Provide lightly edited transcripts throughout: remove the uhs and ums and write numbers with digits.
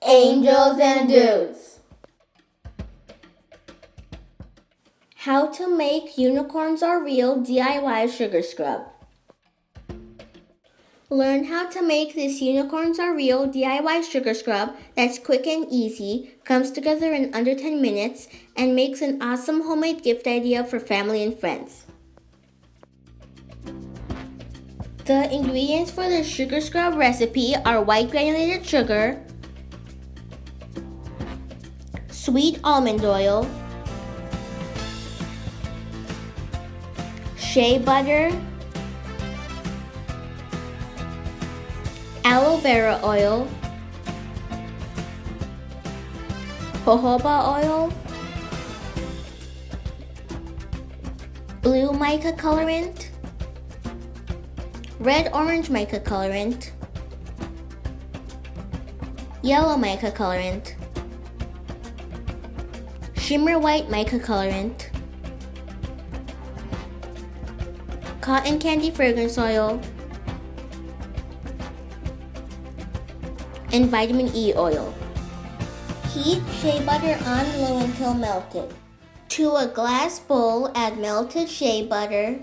Angels and Dudes. How to make Unicorns Are Real DIY Sugar Scrub. Learn how to make this Unicorns Are Real DIY Sugar Scrub that's quick and easy, comes together in under 10 minutes, and makes an awesome homemade gift idea for family and friends. The ingredients for the sugar scrub recipe are white granulated sugar, sweet almond oil, shea butter, aloe vera oil, jojoba oil, blue mica colorant, red orange mica colorant, yellow mica colorant, shimmer white mica colorant, cotton candy fragrance oil, and vitamin E oil. Heat shea butter on low until melted. To a glass bowl, add melted shea butter,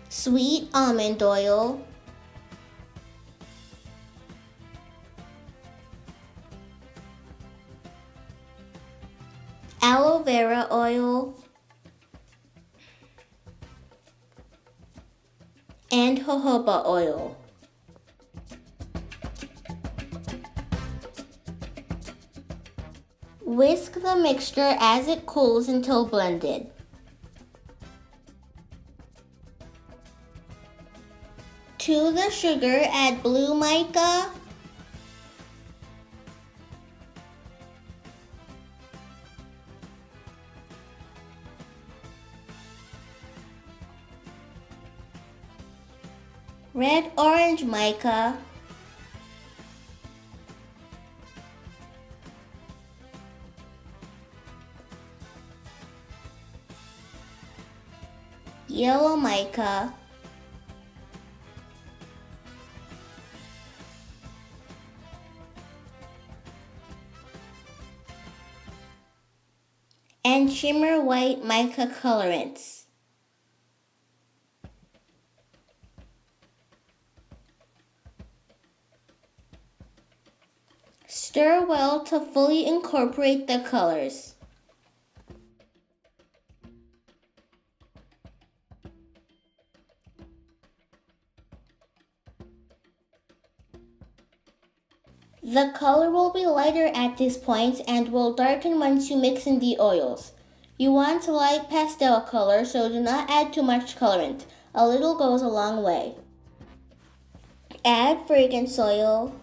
sweet almond oil, aloe vera oil, and jojoba oil. Whisk the mixture as it cools until blended. To the sugar, add blue mica, red orange mica, yellow mica, and shimmer white mica colorants. Stir well to fully incorporate the colors. The color will be lighter at this point and will darken once you mix in the oils. You want a light pastel color, so do not add too much colorant. A little goes a long way. Add fragrance oil,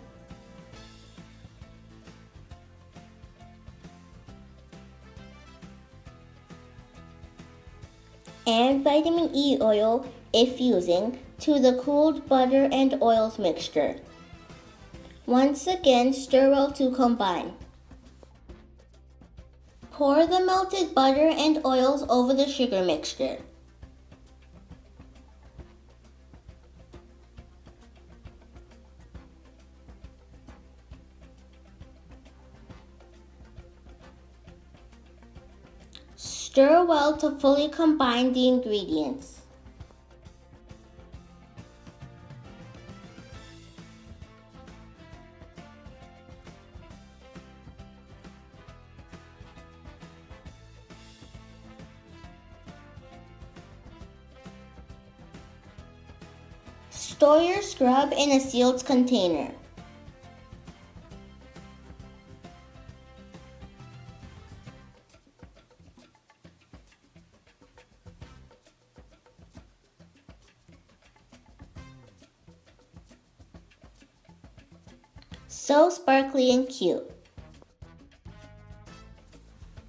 and vitamin E oil, if using, to the cooled butter and oils mixture. Once again, stir well to combine. Pour the melted butter and oils over the sugar mixture. Stir well to fully combine the ingredients. Store your scrub in a sealed container. So sparkly and cute.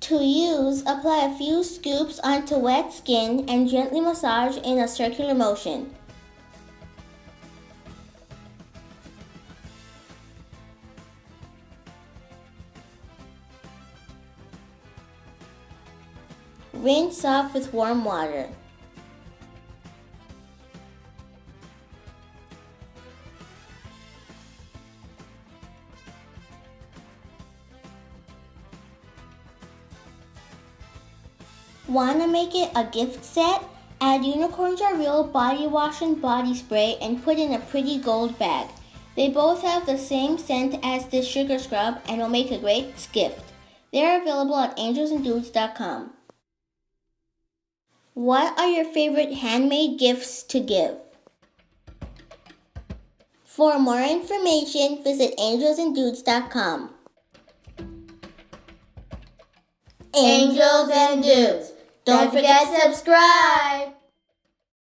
To use, apply a few scoops onto wet skin and gently massage in a circular motion. Rinse off with warm water. Wanna make it a gift set? Add Unicorns Are Real body wash and body spray and put in a pretty gold bag. They both have the same scent as this sugar scrub and will make a great gift. They are available at angelsanddudes.com. What are your favorite handmade gifts to give? For more information, visit angelsanddudes.com. Angels and Dudes. Don't forget to subscribe.